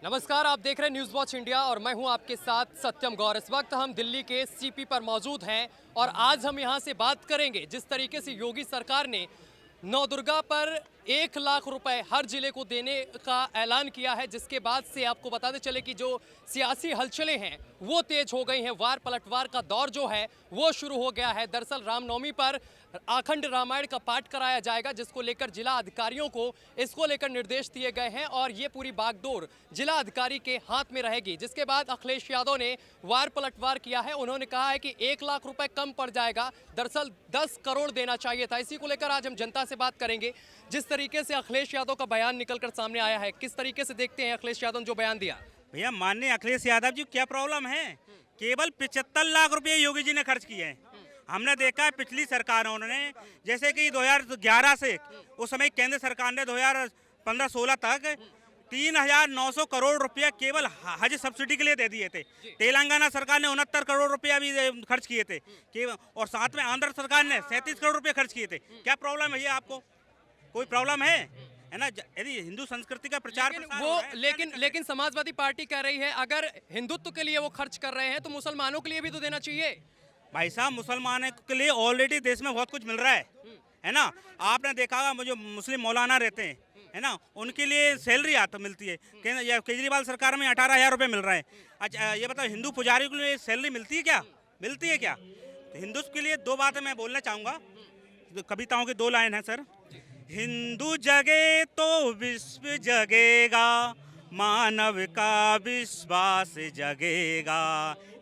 नमस्कार, आप देख रहे हैं न्यूज़ वॉच इंडिया और मैं हूं आपके साथ सत्यम गौर। इस वक्त हम दिल्ली के सीपी पर मौजूद हैं और आज हम यहां से बात करेंगे जिस तरीके से योगी सरकार ने नवदुर्गा पर 1 लाख रुपए हर जिले को देने का ऐलान किया है, जिसके बाद से आपको बताते चले कि जो सियासी हलचलें हैं वो तेज हो गई हैं। वार पलटवार का दौर जो है वो शुरू हो गया है। दरअसल रामनवमी पर अखंड रामायण का पाठ कराया जाएगा, जिसको लेकर जिला अधिकारियों को इसको लेकर निर्देश दिए गए हैं और ये पूरी बागडोर जिला अधिकारी के हाथ में रहेगी। जिसके बाद अखिलेश यादव ने वार पलटवार किया है। उन्होंने कहा है कि 1 लाख रुपए कम पड़ जाएगा, दरअसल 10 करोड़ देना चाहिए था। इसी को लेकर आज हम जनता से बात करेंगे। जिस तरीके से अखिलेश यादव का बयान निकलकर सामने आया है, किस तरीके से देखते हैं अखिलेश यादव ने जो बयान दिया? भैया माननीय अखिलेश यादव जी, क्या प्रॉब्लम है? केवल 75 लाख रुपए योगी जी ने खर्च किए हैं। हमने देखा है पिछली सरकारों ने, जैसे कि 2011 से उस समय केंद्र सरकार ने 2015-16 तक 3,900 करोड़ रुपया केवल हज सब्सिडी के लिए दे दिए थे। तेलंगाना सरकार ने 69 करोड़ रुपया भी खर्च किए थे और साथ में आंध्र सरकार ने 37 करोड़ रुपये खर्च किए थे। क्या प्रॉब्लम है ये? आपको कोई प्रॉब्लम है ना? यदि हिंदू संस्कृति का प्रचार लेकिन समाजवादी पार्टी कह रही है अगर हिंदुत्व के लिए वो खर्च कर रहे हैं तो मुसलमानों के लिए भी तो देना चाहिए। भाई साहब, मुसलमानों के लिए ऑलरेडी देश में बहुत कुछ मिल रहा है ना? आपने देखा होगा जो मुस्लिम मौलाना रहते हैं, है ना, उनके लिए सैलरी आता मिलती है। केजरीवाल सरकार में 18,000 रुपये मिल रहे हैं। अच्छा ये बताओ, हिंदू पुजारियों के लिए सैलरी मिलती है क्या? मिलती है क्या? तो हिंदू के लिए दो बातें मैं बोलना चाहूँगा। कविताओं की 2 लाइन है सर। हिंदू जगे तो विश्व जगेगा, मानव का विश्वास जगेगा।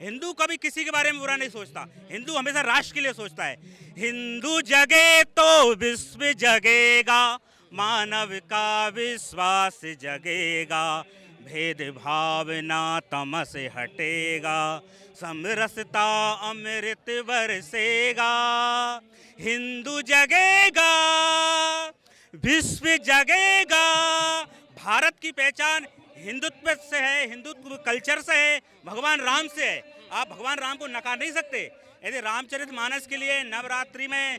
हिंदू कभी किसी के बारे में बुरा नहीं सोचता, हिंदू हमेशा राष्ट्र के लिए सोचता है। हिंदू जगे तो विश्व जगेगा, मानव का विश्वास जगेगा। भेदभाव ना तम से हटेगा, समरसता अमृत बरसेगा। हिंदू जगेगा, विश्व जगेगा। भारत की पहचान हिंदुत्व से है, हिंदुत्व कल्चर से है, भगवान राम से है। आप भगवान राम को नकार नहीं सकते। यदि रामचरितमानस के लिए नवरात्रि में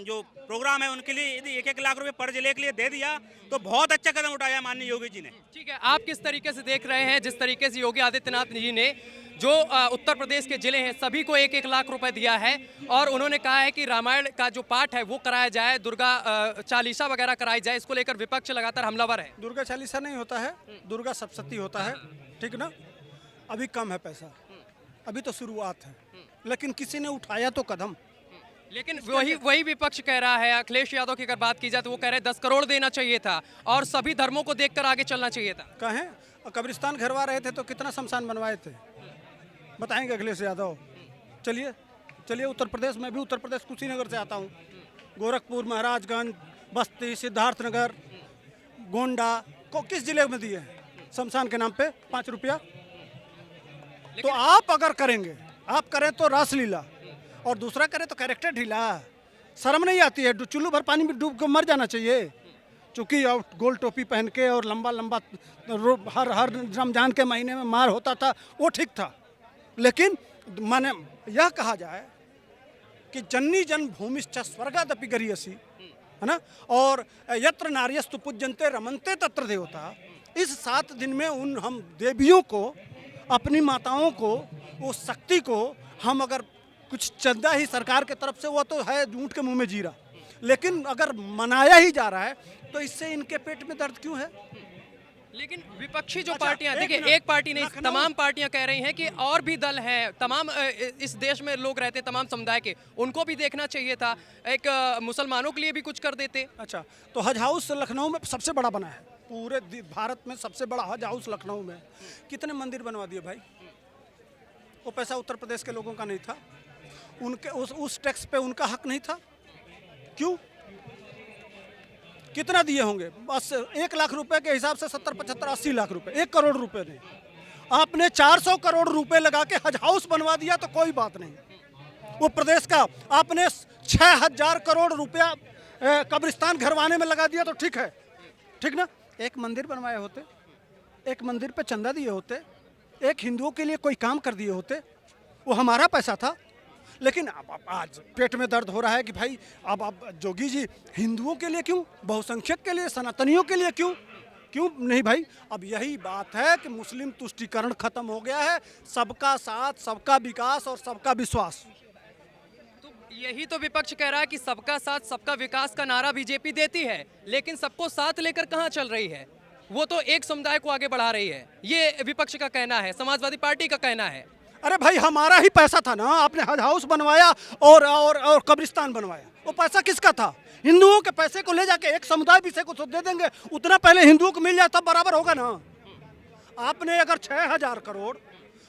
जो प्रोग्राम है उनके लिए यदि 1-1 लाख रुपए पर जिले के लिए दे दिया तो बहुत अच्छा कदम उठाया माननीय योगी जी ने। ठीक है, आप किस तरीके से देख रहे हैं जिस तरीके से योगी आदित्यनाथ जी ने जो उत्तर प्रदेश के जिले हैं सभी को 1-1 लाख रुपए दिया है और उन्होंने कहा है कि रामायण का जो पाठ है वो कराया जाए, दुर्गा चालीसा वगैरह कराई जाए। इसको लेकर विपक्ष लगातार हमलावर है। दुर्गा चालीसा नहीं होता है, दुर्गा सप्तशती होता है, ठीक ना? अभी कम है पैसा, अभी तो शुरुआत है, लेकिन किसी ने उठाया तो कदम। लेकिन वही विपक्ष कह रहा है, अखिलेश यादव की अगर बात की जाए तो वो कह रहे हैं 10 करोड़ देना चाहिए था और सभी धर्मों को देखकर आगे चलना चाहिए था। कहें कब्रिस्तान घरवा रहे थे तो कितना शमशान बनवाए थे, बताएंगे अखिलेश यादव? चलिए उत्तर प्रदेश में भी, उत्तर प्रदेश कुशीनगर से आता हूँ, गोरखपुर, महाराजगंज, बस्ती, सिद्धार्थनगर, गोंडा को किस जिले में दिए हैं शमशान के नाम पे 5 रुपया? तो आप अगर करेंगे, आप करें तो रासलीला और दूसरा करें तो कैरेक्टर ढीला। शर्म नहीं आती है? चुल्लू भर पानी में डूब कर मर जाना चाहिए। चूँकि गोल टोपी पहन के और लंबा लंबा हर रमजान के महीने में मार होता था, वो ठीक था। लेकिन माने यह कहा जाए कि जननी जन्मभूमिश्च स्वर्गादपि गरीयसी, है ना, और यत्र नार्यस्तु पूज्यन्ते रमन्ते तत्र देवता। इस 7 दिन में उन हम देवियों को, अपनी माताओं को, उस शक्ति को हम अगर कुछ चंदा ही सरकार के तरफ से, वो तो है ऊँट के मुंह में जीरा, लेकिन अगर मनाया ही जा रहा है तो इससे इनके पेट में दर्द क्यों है? लेकिन विपक्षी जो पार्टियां, देखिए एक पार्टी नहीं, तमाम पार्टियां कह रही हैं कि और भी दल हैं, तमाम इस देश में लोग रहते हैं तमाम समुदाय के, उनको भी देखना चाहिए था। एक मुसलमानों के लिए भी कुछ कर देते। अच्छा, तो हज हाउस लखनऊ में सबसे बड़ा बना है, पूरे भारत में सबसे बड़ा हज हाउस लखनऊ में। कितने मंदिर बनवा दिए भाई? वो पैसा उत्तर प्रदेश के लोगों का नहीं था, उनके उस टैक्स पे उनका हक नहीं था। क्यों? कितना दिए होंगे? बस 1 लाख रुपए के हिसाब से 70, 75, 80 लाख रुपए, 1 करोड़ रुपए नहीं। आपने 400 करोड़ रुपए लगा के हज हाउस बनवा दिया तो कोई बात नहीं। वो प्रदेश का आपने 6,000 करोड़ रुपया कब्रिस्तान घरवाने में लगा दिया तो ठीक है, ठीक ना? एक मंदिर बनवाए होते, एक मंदिर पे चंदा दिए होते, एक हिंदुओं के लिए कोई काम कर दिए होते, वो हमारा पैसा था। लेकिन अब आज पेट में दर्द हो रहा है कि भाई अब जोगी जी हिंदुओं के लिए क्यों, बहुसंख्यक के लिए, सनातनियों के लिए क्यों? क्यों नहीं भाई? अब यही बात है कि मुस्लिम तुष्टीकरण खत्म हो गया है, सबका साथ, सबका विकास और सबका विश्वास। तो यही तो विपक्ष कह रहा है कि सबका साथ सबका विकास का नारा बीजेपी देती है, लेकिन सबको साथ लेकर कहां चल रही है? वो तो एक समुदाय को आगे बढ़ा रही है, ये विपक्ष का कहना है, समाजवादी पार्टी का कहना है। अरे भाई हमारा ही पैसा था ना, आपने हज हाउस बनवाया और कब्रिस्तान बनवाया, वो पैसा किसका था? हिंदुओं के पैसे को ले जाके एक समुदाय विषय को तो दे देंगे, उतना पहले हिंदुओं को मिल जाए तब बराबर होगा ना। आपने अगर 6,000 करोड़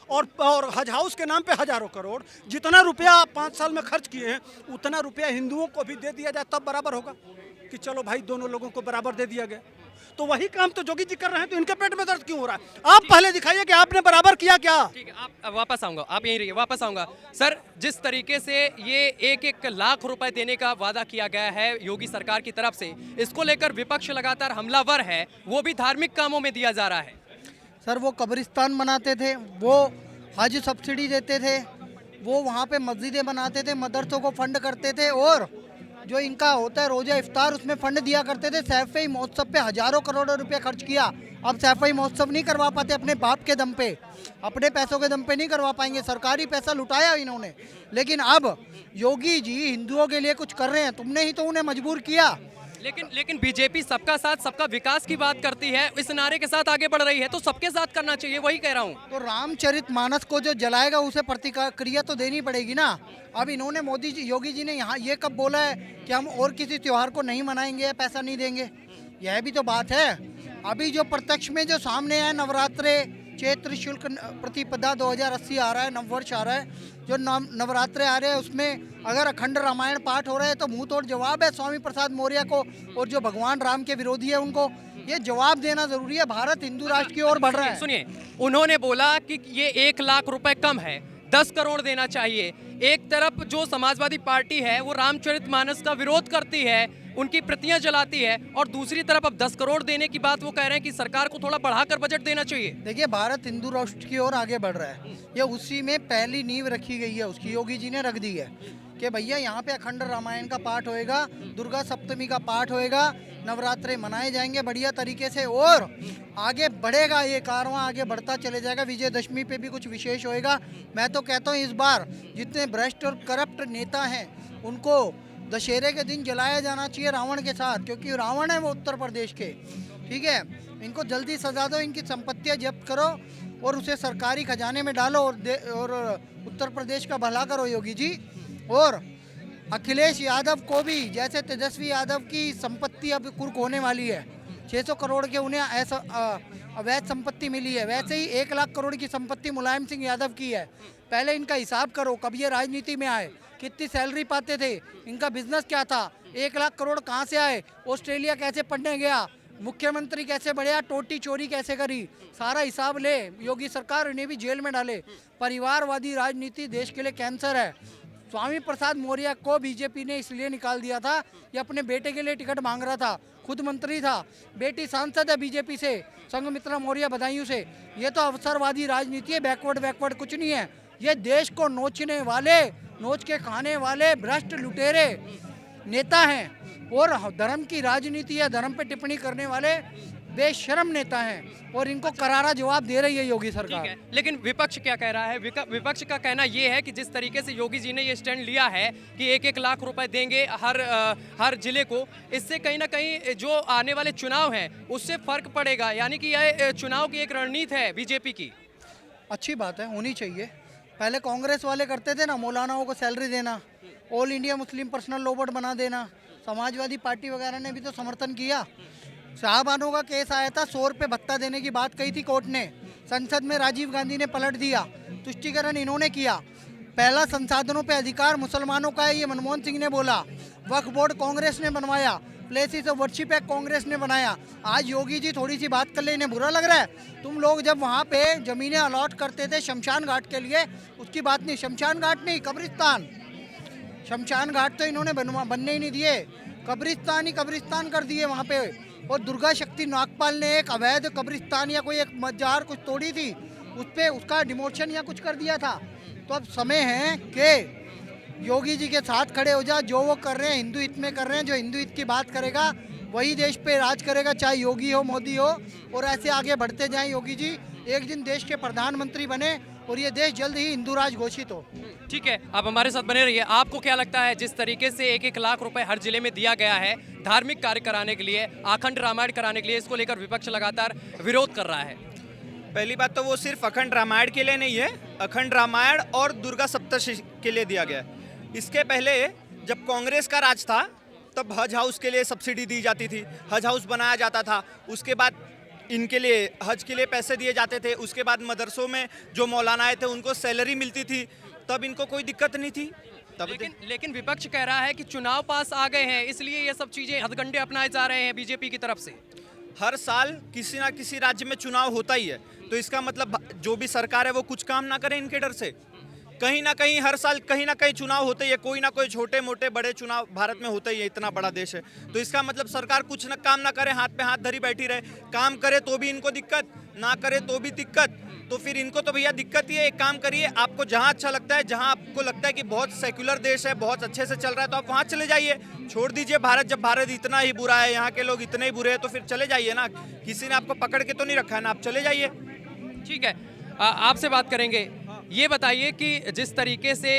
और हज हाउस के नाम पे हजारों करोड़, जितना रुपया 5 साल में खर्च किए हैं उतना रुपया हिंदुओं को भी दे दिया जाए तब बराबर होगा कि चलो भाई दोनों लोगों को बराबर दे दिया गया। तो वही काम तो जोगी जी कर रहे हैं, तो इनके पेट में दर्द क्यों हो रहा है? आप पहले दिखाइए कि आपने बराबर किया क्या। ठीक है, आप वापस आऊंगा, आप यहीं रहिए, वापस आऊंगा। सर, जिस तरीके से ये 1-1 लाख रुपए देने का वादा किया गया है योगी सरकार की तरफ से, इसको लेकर विपक्ष लगातार हमलावर है, वो भी धार्मिक कामों में दिया जा रहा है। सर वो कब्रिस्तान बनाते थे, वो हज सब्सिडी देते थे, वो वहाँ पे मस्जिदें बनाते थे, मदरसों को फंड करते थे, और जो इनका होता है रोजा इफ्तार उसमें फंड दिया करते थे। सैफई महोत्सव पे हजारों करोड़ों रुपए खर्च किया। अब सैफई महोत्सव नहीं करवा पाते अपने बाप के दम पे, अपने पैसों के दम पे नहीं करवा पाएंगे। सरकारी पैसा लुटाया इन्होंने, लेकिन अब योगी जी हिंदुओं के लिए कुछ कर रहे हैं, तुमने ही तो उन्हें मजबूर किया। लेकिन बीजेपी सबका साथ सबका विकास की बात करती है, इस नारे के साथ आगे बढ़ रही है, तो सबके साथ करना चाहिए, वही कह रहा हूँ। तो रामचरितमानस को जो जलाएगा उसे प्रतिक्रिया तो देनी पड़ेगी ना। अब इन्होंने मोदी जी, योगी जी ने यहाँ ये कब बोला है कि हम और किसी त्योहार को नहीं मनाएंगे, पैसा नहीं देंगे? यह भी तो बात है। अभी जो प्रत्यक्ष में जो सामने है, नवरात्रे चैत्र शुल्क प्रतिपदा 2080 आ रहा है, नववर्ष आ रहा है, जो नवरात्रे आ रहे हैं उसमें अगर अखंड रामायण पाठ हो रहा है तो मुंह तोड़ जवाब है स्वामी प्रसाद मौर्य को, और जो भगवान राम के विरोधी है उनको ये जवाब देना जरूरी है। भारत हिंदू राष्ट्र की ओर बढ़ रहा है। सुनिए, उन्होंने बोला कि ये 1 लाख रुपए कम है, 10 करोड़ देना चाहिए। एक तरफ जो समाजवादी पार्टी है वो रामचरितमानस का विरोध करती है, उनकी प्रतियां जलाती है, और दूसरी तरफ अब 10 करोड़ देने की बात वो कह रहे हैं कि सरकार को थोड़ा बढ़ाकर बजट देना चाहिए। देखिए, भारत हिंदू राष्ट्र की ओर आगे बढ़ रहा है, ये उसी में पहली नींव रखी गई है, उसकी योगी जी ने रख दी है कि भैया यहाँ पे अखंड रामायण का पाठ होएगा, दुर्गा सप्तमी का पाठ होएगा, नवरात्रे मनाए जाएंगे बढ़िया तरीके से, और आगे बढ़ेगा ये कारवां, आगे बढ़ता चले जाएगा। विजयदशमी पे भी कुछ विशेष होएगा। मैं तो कहता हूँ इस बार जितने भ्रष्ट और करप्ट नेता हैं उनको दशहरे के दिन जलाया जाना चाहिए रावण के साथ, क्योंकि रावण है वो उत्तर प्रदेश के। ठीक है, इनको जल्दी सजा दो, इनकी संपत्तियां जब्त करो और उसे सरकारी खजाने में डालो, और उत्तर प्रदेश का भला करो योगी जी। और अखिलेश यादव को भी, जैसे तेजस्वी यादव की संपत्ति अब कुर्क होने वाली है, 600 करोड़ के उन्हें ऐसा अवैध संपत्ति मिली है, वैसे ही 1 लाख करोड़ की संपत्ति मुलायम सिंह यादव की है। पहले इनका हिसाब करो, कब ये राजनीति में आए, कितनी सैलरी पाते थे, इनका बिजनेस क्या था, 1 लाख करोड़ कहाँ से आए, ऑस्ट्रेलिया कैसे पढ़ने गया, मुख्यमंत्री कैसे बढ़िया, टोटी चोरी कैसे करी, सारा हिसाब ले योगी सरकार, इन्हें भी जेल में डाले। परिवारवादी राजनीति देश के लिए कैंसर है। स्वामी प्रसाद मौर्य को बीजेपी ने इसलिए निकाल दिया था, ये अपने बेटे के लिए टिकट मांग रहा था, खुद मंत्री था, बेटी सांसद है बीजेपी से, संघमित्रा मौर्य बदायूं से। ये तो अवसरवादी राजनीति है, बैकवर्ड कुछ नहीं है। ये देश को नोचने वाले, नोच के खाने वाले भ्रष्ट लुटेरे नेता हैं, और धर्म की राजनीति या धर्म पे टिप्पणी करने वाले बेशर्म नेता हैं, और इनको करारा जवाब दे रही है योगी सरकार। ठीक है, लेकिन विपक्ष क्या कह रहा है? विपक्ष का कहना ये है कि जिस तरीके से योगी जी ने ये स्टैंड लिया है कि 1-1 लाख रुपए देंगे हर जिले को, इससे कहीं ना कहीं जो आने वाले चुनाव हैं उससे फर्क पड़ेगा, यानी कि यह चुनाव की एक रणनीति है बीजेपी की। अच्छी बात है, होनी चाहिए। पहले कांग्रेस वाले करते थे ना, मौलानाओं को सैलरी देना, all India Muslim personal law board बना देना, समाजवादी पार्टी वगैरह ने भी तो समर्थन किया। शाहबानों का केस आया था, 100 रुपये भत्ता देने की बात कही थी कोर्ट ने, संसद में राजीव गांधी ने पलट दिया, तुष्टीकरण इन्होंने किया। पहला संसाधनों पे अधिकार मुसलमानों का है, ये मनमोहन सिंह ने बोला। वक्फ बोर्ड कांग्रेस ने बनवाया, places of worship act Congress ने बनाया। आज योगी जी थोड़ी सी बात कर ले, इन्हें बुरा लग रहा है। तुम लोग जब वहाँ पे जमीनें अलॉट करते थे शमशान घाट के लिए, उसकी बात नहीं, शमशान घाट नहीं कब्रिस्तान, शमशान घाट तो इन्होंने बनने ही नहीं दिए, कब्रिस्तान ही कब्रिस्तान कर दिए वहाँ पे। और दुर्गा शक्ति नागपाल ने एक अवैध कब्रिस्तान या कोई एक मजार कुछ तोड़ी थी, उस पर उसका डिमोशन या कुछ कर दिया था। तो अब समय है कि योगी जी के साथ खड़े हो जा, जो वो कर रहे हैं हिंदू हित में कर रहे हैं, जो हिंदू हित की बात करेगा वही देश पे राज करेगा, चाहे योगी हो मोदी हो, और ऐसे आगे बढ़ते जाएं योगी जी। एक दिन देश के प्रधानमंत्री बने और ये देश जल्द ही हिंदू राज घोषित हो। ठीक है, आप हमारे साथ बने रहिए। आपको क्या लगता है जिस तरीके से 1-1 लाख रुपए हर जिले में दिया गया है धार्मिक कार्य कराने के लिए, अखंड रामायण कराने के लिए, इसको लेकर विपक्ष लगातार विरोध कर रहा है? पहली बात तो वो सिर्फ अखंड रामायण के लिए नहीं है, अखंड रामायण और दुर्गा सप्तशती के लिए दिया गया है। इसके पहले जब कांग्रेस का राज था तब हज हाउस के लिए सब्सिडी दी जाती थी, हज हाउस बनाया जाता था। उसके बाद इनके लिए हज के लिए पैसे दिए जाते थे। उसके बाद मदरसों में जो मौलानाए थे उनको सैलरी मिलती थी, तब इनको कोई दिक्कत नहीं थी। तब लेकिन विपक्ष कह रहा है कि चुनाव पास आ गए हैं, इसलिए ये सब चीजें हथकंडे अपनाए जा रहे हैं बीजेपी की तरफ से। हर साल किसी ना किसी राज्य में चुनाव होता ही है, तो इसका मतलब जो भी सरकार है वो कुछ काम ना करे इनके डर से। कहीं ना कहीं हर साल कहीं ना कहीं चुनाव होते ही है, कोई ना कोई छोटे मोटे बड़े चुनाव भारत में होते ही है, इतना बड़ा देश है। तो इसका मतलब सरकार कुछ ना काम ना करे, हाथ पे हाथ धरी बैठी रहे। काम करे तो भी इनको दिक्कत, ना करे तो भी दिक्कत। तो फिर इनको तो भैया दिक्कत ही है। एक काम करिए, आपको जहाँ अच्छा लगता है, जहाँ आपको लगता है कि बहुत सेक्युलर देश है, बहुत अच्छे से चल रहा है, तो आप वहाँ चले जाइए। छोड़ दीजिए भारत, जब भारत इतना ही बुरा है, यहाँ के लोग इतने ही बुरे हैं, तो फिर चले जाइए ना। किसी ने आपको पकड़ के तो नहीं रखा है ना, आप चले जाइए। ठीक है, आपसे बात करेंगे। ये बताइए कि जिस तरीके से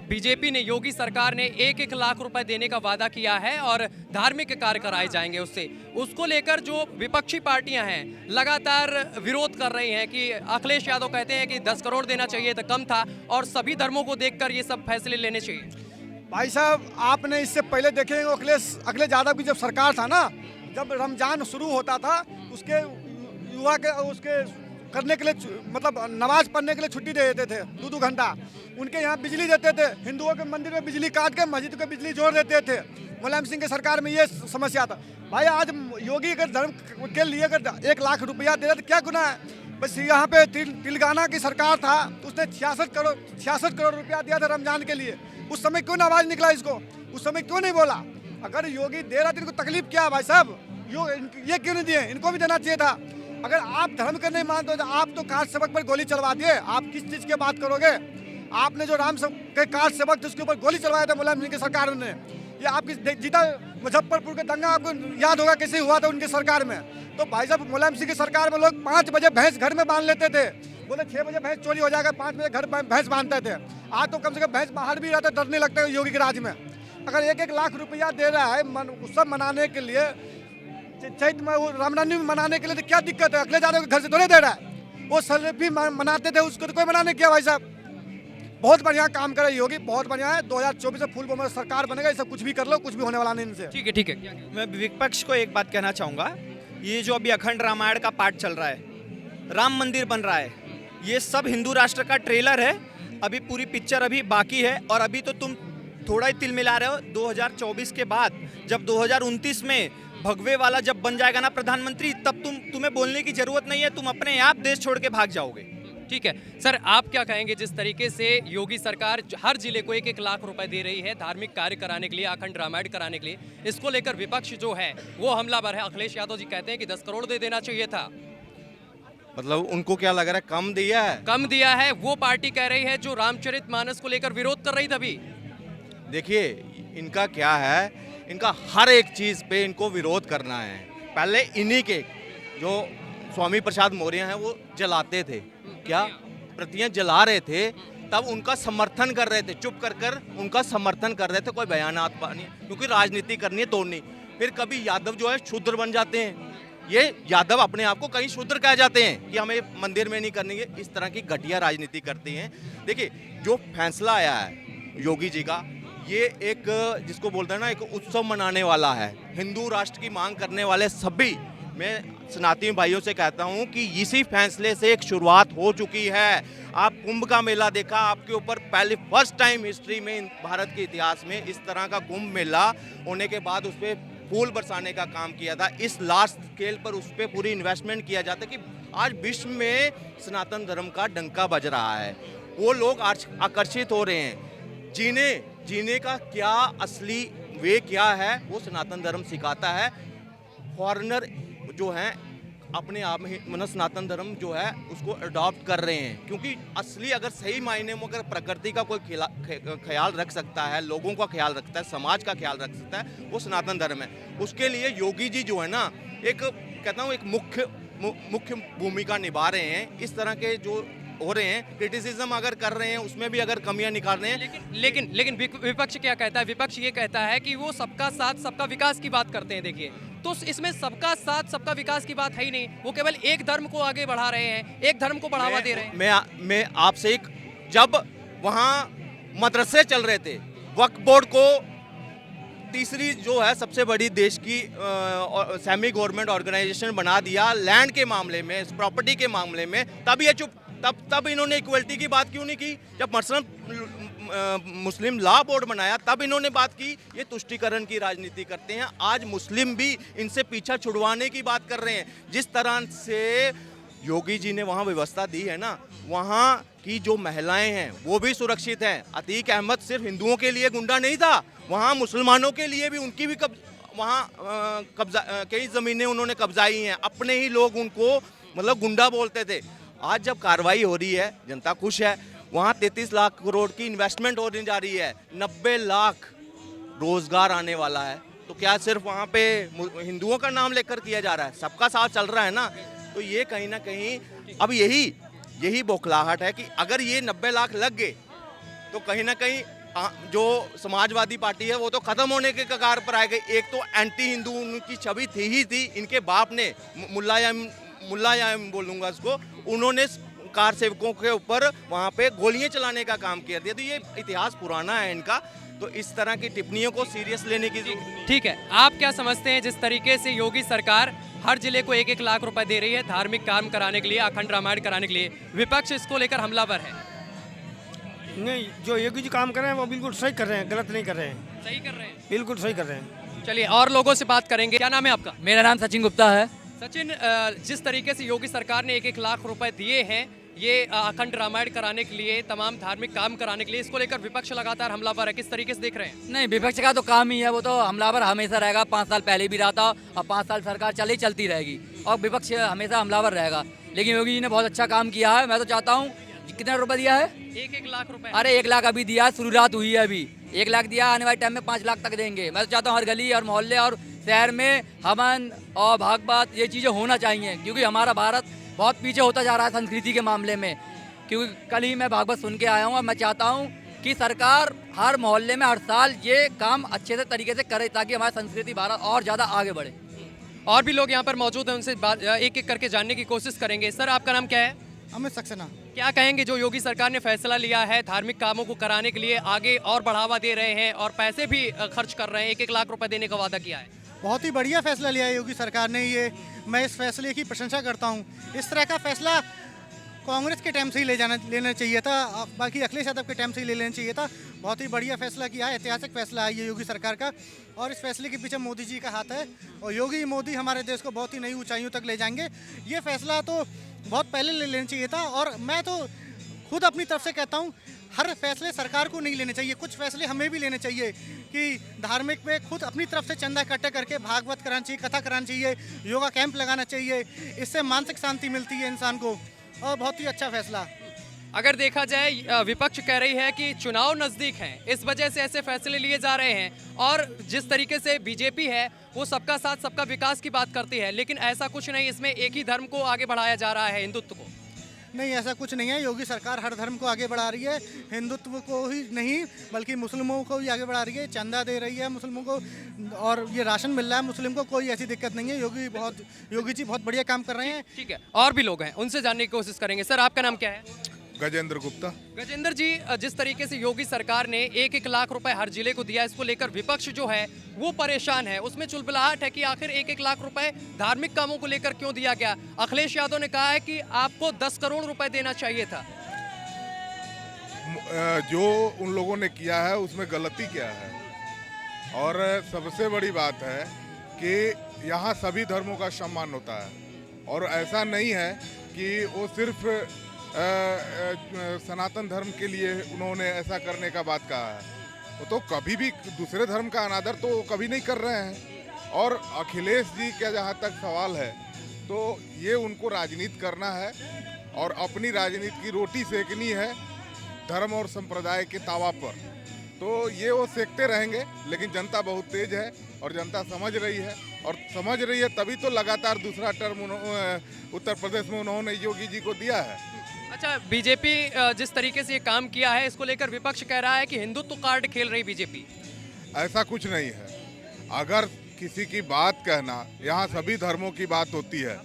बीजेपी ने, योगी सरकार ने 1-1 लाख रुपए देने का वादा किया है और धार्मिक कार्य कराए जाएंगे उससे, उसको लेकर जो विपक्षी पार्टियां हैं लगातार विरोध कर रही हैं कि अखिलेश यादव कहते हैं कि 10 करोड़ देना चाहिए था, कम था, और सभी धर्मों को देखकर ये सब फैसले लेने चाहिए। भाई साहब, आपने इससे पहले देखे अखिलेश यादव की जब सरकार था ना, जब रमजान शुरू होता था, उसके युवा के उसके करने के लिए, मतलब नमाज पढ़ने के लिए छुट्टी दे देते थे 2-2 घंटा। उनके यहाँ बिजली देते थे, हिंदुओं के मंदिर में बिजली काट के मस्जिद को बिजली जोड़ देते थे। मुलायम सिंह की सरकार में ये समस्या था। भाई आज योगी अगर धर्म के लिए अगर 1 लाख रुपया दे रहे तो क्या गुनाह है? बस यहाँ पे तेलंगाना की सरकार था, उसने 66 करोड़ रुपया दिया था रमजान के लिए। उस समय क्यों ना आवाज निकला इसको? उस समय क्यों नहीं बोला? अगर योगी दे रहा तो इनको तकलीफ क्या है भाई साहब? ये क्यों नहीं दिए? इनको भी देना चाहिए था। अगर आप धर्म के नहीं मानते हो तो आप तो कास्ट सेवक पर गोली चलवा दिए। आप किस चीज़ की बात करोगे? आपने जो राम के कास्ट सेवक थे उसके ऊपर गोली चलवाया था मुलायम सिंह की सरकार ने। ये आपकी जीता मुजफ्फरपुर का दंगा आपको याद होगा कैसे हुआ था उनकी सरकार में। तो भाई साहब, मुलायम सिंह की सरकार में लोग 5 बजे भैंस घर में बांध लेते थे, बोले 6 बजे भैंस चोरी हो जाएगा, 5 बजे घर भैंस बांधते थे। आज तो कम से कम भैंस बाहर भी रहता, डरने लगता है योगी के राज में। अगर 1-1 लाख रुपया दे रहा है सब मनाने के लिए, चैत में रामनवमी मनाने के लिए, तो क्या दिक्कत है? अखिलेश यादव के घर से थोड़े दे रहा है। वो सेल्फी मनाते थे, उसको तो कोई मना नहीं किया भाई साहब। बहुत बढ़िया काम करे योगी, बहुत बढ़िया है। 2024 में फुल बहुमत सरकार बनेगा। ये सब कुछ भी कर लो, कुछ भी होने वाला नहीं इनसे। ठीक है, ठीक है। मैं विपक्ष को एक बात कहना चाहूँगा, ये जो अभी अखंड रामायण का पाठ चल रहा है, राम मंदिर बन रहा है, ये सब हिंदू राष्ट्र का ट्रेलर है। अभी पूरी पिक्चर अभी बाकी है, और अभी तो तुम थोड़ा ही तिल मिला रहे हो। 2024 के बाद जब 2029 में भगवे वाला जब बन जाएगा ना प्रधानमंत्री, तब तुम्हें बोलने की जरूरत नहीं है, तुम अपने आप देश छोड़ के भाग जाओगे। ठीक है सर, आप क्या कहेंगे जिस तरीके से योगी सरकार हर जिले को 1-1 लाख रुपए दे रही है धार्मिक कार्य कराने के लिए, अखंड रामायण कराने के लिए, इसको लेकर विपक्ष जो है वो हमलावर है। अखिलेश यादव जी कहते हैं कि 10 करोड़ दे देना चाहिए था। मतलब उनको क्या लग रहा है कम दिया है? कम दिया है, वो पार्टी कह रही है जो रामचरितमानस को लेकर विरोध कर रही थी अभी। देखिए इनका क्या है, इनका हर एक चीज़ पे इनको विरोध करना है। पहले इन्हीं के जो स्वामी प्रसाद मौर्य हैं वो जलाते थे, क्या प्रतियां जला रहे थे, तब उनका समर्थन कर रहे थे, चुप कर उनका समर्थन कर रहे थे, कोई बयानात नहीं, क्योंकि राजनीति करनी है तोड़नी। फिर कभी यादव जो है शूद्र बन जाते हैं, ये यादव अपने आप को कहीं शूद्र कह जाते हैं कि हमें मंदिर में नहीं करनी है। इस तरह की घटिया राजनीति करते हैं। देखिए जो फैसला आया है योगी जी का, ये एक जिसको बोलते हैं ना, एक उत्सव मनाने वाला है। हिंदू राष्ट्र की मांग करने वाले सभी, मैं सनातनी भाइयों से कहता हूं कि इसी फैसले से एक शुरुआत हो चुकी है। आप कुंभ का मेला देखा, आपके ऊपर पहले फर्स्ट टाइम हिस्ट्री में भारत के इतिहास में इस तरह का कुंभ मेला होने के बाद उस पर फूल बरसाने का काम किया था। इस लार्ज स्केल पर उस पर पूरी इन्वेस्टमेंट किया जाता है कि आज विश्व में सनातन धर्म का डंका बज रहा है। वो लोग आज आकर्षित हो रहे हैं। जीने का क्या असली वे क्या है वो सनातन धर्म सिखाता है। फॉरेनर जो हैं अपने आप में मतलब सनातन धर्म जो है उसको अडॉप्ट कर रहे हैं, क्योंकि असली अगर सही मायने में अगर प्रकृति का कोई ख्याल रख सकता है, लोगों का ख्याल रखता है, समाज का ख्याल रख सकता है, वो सनातन धर्म है। उसके लिए योगी जी जो है ना, एक कहता हूँ एक मुख्य भूमिका निभा रहे हैं। इस तरह के जो हो रहे हैं, क्रिटिसिज्म अगर कर रहे हैं, उसमें भी अगर कमियां निकाल रहे हैं। लेकिन विपक्ष क्या कहता है? विपक्ष ये कहता है कि वो सबका साथ सबका विकास की बात करते हैं। देखिए, तो इसमें सबका साथ सबका विकास की बात है ही नहीं, वो केवल एक धर्म को आगे बढ़ा रहे हैं, एक धर्म को बढ़ावा दे रहे हैं। मैं आपसे जब वहाँ मदरसे चल रहे थे, वक्फ बोर्ड को तीसरी जो है सबसे बड़ी देश की सेमी गवर्नमेंट ऑर्गेनाइजेशन बना दिया लैंड के मामले में, प्रॉपर्टी के मामले में, तब ये चुप, तब इन्होंने इक्वलिटी की बात क्यों नहीं की? जब मुस्लिम लॉ बोर्ड बनाया तब इन्होंने बात की। ये तुष्टीकरण की राजनीति करते हैं। आज मुस्लिम भी इनसे पीछा छुड़वाने की बात कर रहे हैं। जिस तरह से योगी जी ने वहाँ व्यवस्था दी है ना, वहाँ की जो महिलाएं हैं वो भी सुरक्षित हैं। अतीक अहमद सिर्फ हिंदुओं के लिए गुंडा नहीं था, वहाँ मुसलमानों के लिए भी उनकी भी वहाँ कई ज़मीनें उन्होंने कब्जाई हैं। अपने ही लोग उनको मतलब गुंडा बोलते थे। आज जब कार्रवाई हो रही है, जनता खुश है। वहाँ 33 लाख करोड़ की इन्वेस्टमेंट होने जा रही है, 90 लाख रोजगार आने वाला है। तो क्या सिर्फ वहाँ पे हिंदुओं का नाम लेकर किया जा रहा है? सबका साथ चल रहा है ना। तो ये कहीं ना कहीं अब यही बौखलाहट है कि अगर ये 90 लाख लग गए तो कहीं ना कहीं जो समाजवादी पार्टी है वो तो खत्म होने के कगार पर आ गई। एक तो एंटी हिंदू उनकी छवि थी। इनके बाप ने मुलायम बोलूँगा उसको, उन्होंने कार सेवकों के ऊपर वहाँ पे गोलियां चलाने का काम किया दिया। तो ये इतिहास पुराना है इनका, तो इस तरह की टिप्पणियों को सीरियस लेने की जरूरत नहीं। ठीक है, आप क्या समझते हैं जिस तरीके से योगी सरकार हर जिले को 1-1 लाख रुपए दे रही है धार्मिक काम कराने के लिए, अखंड रामायण कराने के लिए, विपक्ष इसको लेकर हमलावर है? नहीं, जो योगी जी काम कर रहे हैं वो बिल्कुल सही कर रहे हैं, गलत नहीं कर रहे हैं। सही कर रहे हैं, बिल्कुल सही कर रहे हैं। चलिए और लोगों से बात करेंगे। क्या नाम है आपका? मेरा नाम सचिन गुप्ता है। सचिन, जिस तरीके से योगी सरकार ने 1-1 लाख रुपए दिए हैं ये अखंड रामायण कराने के लिए, तमाम धार्मिक काम कराने के लिए, इसको लेकर विपक्ष लगातार हमलावर है, किस तरीके से देख रहे हैं? नहीं, विपक्ष का तो काम ही है, वो तो हमलावर हमेशा रहेगा। 5 साल पहले भी रहा था और 5 साल सरकार चलती रहेगी और विपक्ष हमेशा हमलावर रहेगा। लेकिन योगी जी ने बहुत अच्छा काम किया है। मैं तो चाहता हूँ, कितना रुपये दिया है? 1-1 लाख रुपए। अरे 1 लाख अभी दिया है, शुरुआत हुई है अभी। 1 लाख दिया, आने वाले टाइम में 5 लाख तक देंगे। मैं तो चाहता हूँ हर गली और मोहल्ले और शहर में हवन और भागवत ये चीज़ें होना चाहिए, क्योंकि हमारा भारत बहुत पीछे होता जा रहा है संस्कृति के मामले में। क्योंकि कल ही मैं भागवत सुन के आया हूँ और मैं चाहता हूँ कि सरकार हर मोहल्ले में हर साल ये काम अच्छे से तरीके से करे, ताकि हमारी संस्कृति भारत और ज़्यादा आगे बढ़े। और भी लोग यहाँ पर मौजूद हैं, उनसे एक-एक करके जानने की कोशिश करेंगे। सर, आपका नाम क्या है? अमित सक्सेना। क्या कहेंगे जो योगी सरकार ने फैसला लिया है धार्मिक कामों को कराने के लिए, आगे और बढ़ावा दे रहे हैं और पैसे भी खर्च कर रहे हैं, 1-1 लाख रुपए देने का वादा किया है? बहुत ही बढ़िया फैसला लिया है योगी सरकार ने। ये मैं इस फैसले की प्रशंसा करता हूँ। इस तरह का फैसला कांग्रेस के टाइम से ही लेना चाहिए था, बाकी अखिलेश यादव के टाइम से ही लेना चाहिए था। बहुत ही बढ़िया फैसला किया है, ऐतिहासिक फैसला है ये योगी सरकार का, और इस फैसले के पीछे मोदी जी का हाथ है। और योगी मोदी हमारे देश को बहुत ही नई ऊंचाइयों तक ले जाएंगे। ये फैसला तो बहुत पहले ले लेना चाहिए था। और मैं तो खुद अपनी तरफ से कहता हूँ, हर फैसले सरकार को नहीं लेने चाहिए, कुछ फैसले हमें भी लेने चाहिए कि धार्मिक पे खुद अपनी तरफ से चंदा इकट्ठा करके भागवत कराना चाहिए, कथा कराना चाहिए, योगा कैंप लगाना चाहिए। इससे मानसिक शांति मिलती है इंसान को, और बहुत ही अच्छा फैसला। अगर देखा जाए, विपक्ष कह रही है कि चुनाव नज़दीक हैं, इस वजह से ऐसे फैसले लिए जा रहे हैं। और जिस तरीके से बीजेपी है वो सबका साथ सबका विकास की बात करती है, लेकिन ऐसा कुछ नहीं, इसमें एक ही धर्म को आगे बढ़ाया जा रहा है, हिंदुत्व को। नहीं, ऐसा कुछ नहीं है। योगी सरकार हर धर्म को आगे बढ़ा रही है, हिंदुत्व को ही नहीं बल्कि मुस्लिमों को भी आगे बढ़ा रही है। चंदा दे रही है मुस्लिमों को, और ये राशन मिल रहा है मुस्लिम को, कोई ऐसी दिक्कत नहीं है। योगी जी बहुत बढ़िया काम कर रहे हैं। ठीक है, और भी लोग हैं, उनसे जानने की कोशिश करेंगे। सर, आपका नाम क्या है? गजेंद्र गुप्ता। गजेंद्र जी, जिस तरीके से योगी सरकार ने 1-1 लाख रुपए हर जिले को दिया, इसको लेकर विपक्ष जो है वो परेशान है, उसमें चुलबुलाहट है कि आखिर 1-1 लाख रुपए धार्मिक कामों को लेकर क्यों दिया गया। अखिलेश यादव ने कहा है कि आपको 10 करोड़ रुपए देना चाहिए था। जो उन लोगों ने किया है उसमें गलती क्या है, और सबसे बड़ी बात है कि यहाँ सभी धर्मों का सम्मान होता है, और ऐसा नहीं है कि वो सिर्फ सनातन धर्म के लिए उन्होंने ऐसा करने का बात कहा है। वो तो कभी भी दूसरे धर्म का अनादर तो कभी नहीं कर रहे हैं। और अखिलेश जी का जहाँ तक सवाल है, तो ये उनको राजनीति करना है और अपनी राजनीति की रोटी सेकनी है धर्म और संप्रदाय के तावा पर। तो ये वो सेकते रहेंगे, लेकिन जनता बहुत तेज है और जनता समझ रही है, और समझ रही है तभी तो लगातार दूसरा टर्म उत्तर प्रदेश में उन्होंने योगी जी को दिया है। अच्छा, बीजेपी जिस तरीके से ये काम किया है, इसको लेकर विपक्ष कह रहा है कि हिंदुत्व कार्ड खेल रही बीजेपी। ऐसा कुछ नहीं है। अगर किसी की बात कहना, यहाँ सभी धर्मों की बात होती है,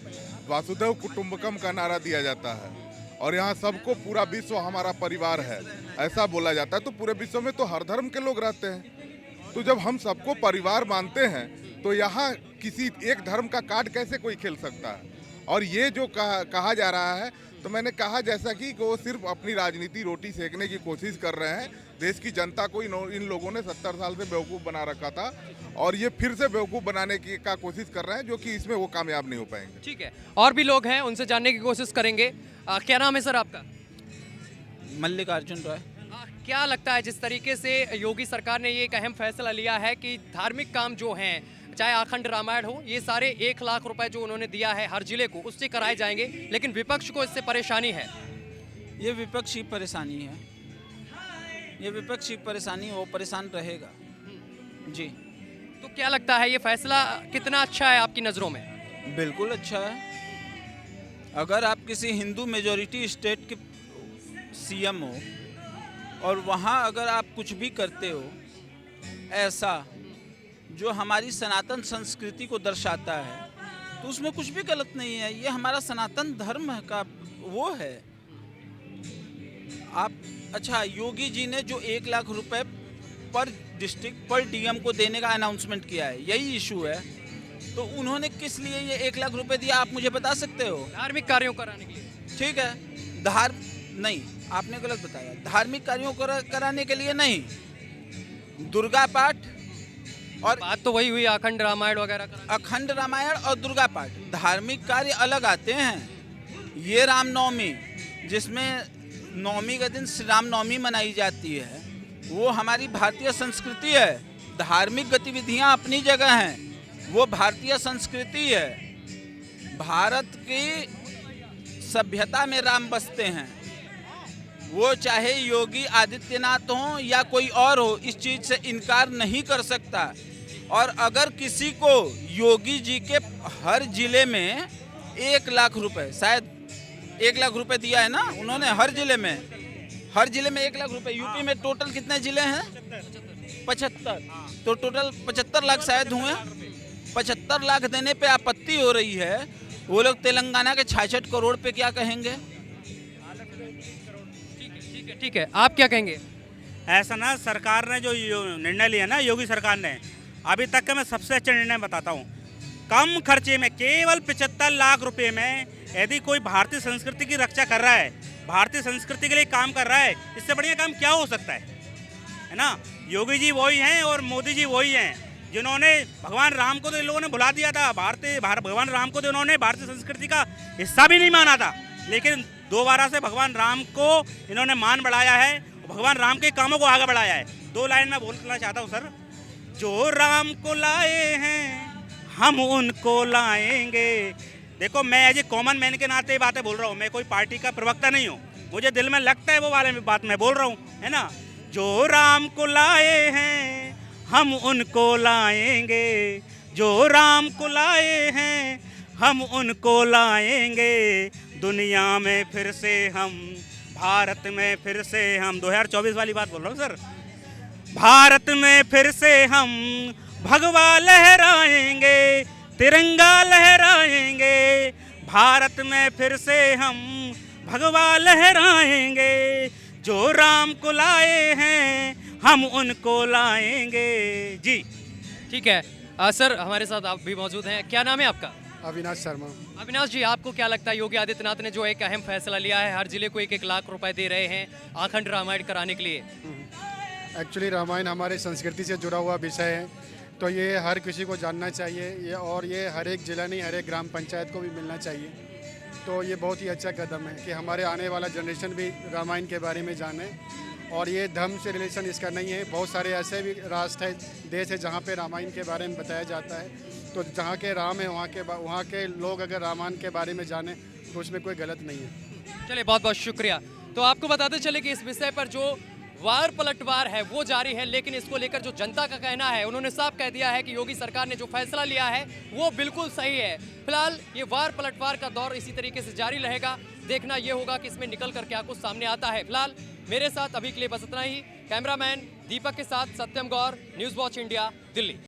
वासुदेव कुटुंबकम का नारा दिया जाता है और यहाँ सबको पूरा विश्व हमारा परिवार है ऐसा बोला जाता है। तो पूरे विश्व में तो हर धर्म के लोग रहते हैं, तो जब हम सबको परिवार मानते हैं तो यहाँ किसी एक धर्म का कार्ड कैसे कोई खेल सकता है। और ये जो कहा जा रहा है, तो मैंने कहा जैसा कि वो सिर्फ अपनी राजनीति रोटी सेकने की कोशिश कर रहे हैं। देश की जनता को इन लोगों ने 70 साल से बेवकूफ़ बना रखा था और ये फिर से बेवकूफ़ बनाने की कोशिश कर रहे हैं, जो कि इसमें वो कामयाब नहीं हो पाएंगे। ठीक है, और भी लोग हैं, उनसे जानने की कोशिश करेंगे। क्या नाम है सर आपका? मल्लिकार्जुन राय। क्या लगता है जिस तरीके से योगी सरकार ने ये एक अहम फैसला लिया है कि धार्मिक काम जो हैं, चाहे अखंड रामायण हो, ये सारे 1 लाख रुपए जो उन्होंने दिया है हर जिले को, उससे कराए जाएंगे, लेकिन विपक्ष को इससे परेशानी है? ये विपक्ष की परेशानी है, ये विपक्ष की परेशानी, वो परेशान रहेगा जी। तो क्या लगता है ये फैसला कितना अच्छा है आपकी नज़रों में? बिल्कुल अच्छा है। अगर आप किसी हिंदू मेजॉरिटी स्टेट के सीएम हो और वहाँ अगर आप कुछ भी करते हो ऐसा जो हमारी सनातन संस्कृति को दर्शाता है, तो उसमें कुछ भी गलत नहीं है। ये हमारा सनातन धर्म का वो है। आप अच्छा, योगी जी ने जो 1 लाख रुपए पर डिस्ट्रिक्ट पर डीएम को देने का अनाउंसमेंट किया है, यही इशू है। तो उन्होंने किस लिए ये 1 लाख रुपए दिया, आप मुझे बता सकते हो? धार्मिक कार्यों कराने के लिए। ठीक है, नहीं, आपने गलत बताया। धार्मिक कार्यों कराने के लिए नहीं, दुर्गा पाठ और बात तो वही हुई, अखंड रामायण वगैरह। अखंड रामायण और दुर्गा पाठ धार्मिक कार्य अलग आते हैं। ये रामनवमी, जिसमें नवमी के दिन श्री रामनवमी मनाई जाती है, वो हमारी भारतीय संस्कृति है। धार्मिक गतिविधियां अपनी जगह हैं, वो भारतीय संस्कृति है। भारत की सभ्यता में राम बसते हैं, वो चाहे योगी आदित्यनाथ हो या कोई और हो, इस चीज़ से इनकार नहीं कर सकता। और अगर किसी को योगी जी के हर जिले में 1 लाख रुपए, शायद 1 लाख रुपए दिया है ना उन्होंने, हर जिले में 1 लाख रुपए। यूपी में टोटल कितने जिले हैं? 75। तो टोटल 75 लाख शायद हुए। 75 लाख देने पे आपत्ति हो रही है। वो लोग तेलंगाना के 66 करोड़ पे क्या कहेंगे? ठीक है, आप क्या कहेंगे? ऐसा ना, सरकार ने जो निर्णय लिया ना, योगी सरकार ने, अभी तक का मैं सबसे अच्छा निर्णय बताता हूँ। कम खर्चे में, केवल 75 लाख रुपए में यदि कोई भारतीय संस्कृति की रक्षा कर रहा है, भारतीय संस्कृति के लिए काम कर रहा है, इससे बढ़िया काम क्या हो सकता है ना। योगी जी वही हैं और मोदी जी वही हैं जिन्होंने भगवान राम को तो इन लोगों ने भुला दिया था। भगवान राम को तो इन्होंने भारतीय संस्कृति का हिस्सा भी नहीं माना था, लेकिन दोबारा से भगवान राम को इन्होंने मान बढ़ाया है, भगवान राम के कामों को आगे बढ़ाया है। 2 लाइन में बोलना चाहता हूँ सर। जो राम को लाए हैं हम उनको लाएंगे। देखो, मैं एज ए कॉमन मैन के नाते ये बातें बोल रहा हूँ, मैं कोई पार्टी का प्रवक्ता नहीं हूँ, मुझे दिल में लगता है वो वाले में बात मैं बोल रहा हूँ, है ना। जो राम को लाए हैं हम उनको लाएंगे, जो राम को लाए हैं हम उनको लाएंगे, दुनिया में फिर से हम, भारत में फिर से हम। 2024 वाली बात बोल रहा हूँ सर। भारत में फिर से हम भगवा लहराएंगे, तिरंगा लहराएंगे, भारत में फिर से हम भगवा लहराएंगे, जो राम को लाए हैं हम उनको लाएंगे जी। ठीक है, सर हमारे साथ आप भी मौजूद हैं। क्या नाम है आपका? अविनाश शर्मा। अविनाश जी, आपको क्या लगता है योगी आदित्यनाथ ने जो एक अहम फैसला लिया है, हर जिले को 1-1 लाख रुपए दे रहे हैं अखंड रामायण कराने के लिए? एक्चुअली रामायण हमारे संस्कृति से जुड़ा हुआ विषय है, तो ये हर किसी को जानना चाहिए, ये हर एक जिला नहीं, हर एक ग्राम पंचायत को भी मिलना चाहिए। तो ये बहुत ही अच्छा कदम है कि हमारे आने वाला जनरेशन भी रामायण के बारे में जाने। और ये धर्म से रिलेशन इसका नहीं है, बहुत सारे ऐसे भी राष्ट्र है, देश है जहाँ पे रामायण के बारे में बताया जाता है। तो जहाँ के राम है वहाँ के लोग अगर रामायण के बारे में जाने तो उसमें कोई गलत नहीं है। चलिए, बहुत बहुत शुक्रिया। तो आपको बताते चले कि इस विषय पर जो वार पलटवार है वो जारी है, लेकिन इसको लेकर जो जनता का कहना है, उन्होंने साफ कह दिया है कि योगी सरकार ने जो फैसला लिया है वो बिल्कुल सही है। फिलहाल ये वार पलटवार का दौर इसी तरीके से जारी रहेगा। देखना ये होगा कि इसमें निकल कर क्या कुछ सामने आता है। फिलहाल मेरे साथ अभी के लिए बस इतना ही। कैमरामैन दीपक के साथ सत्यम गौर, न्यूज़ वॉच इंडिया, दिल्ली।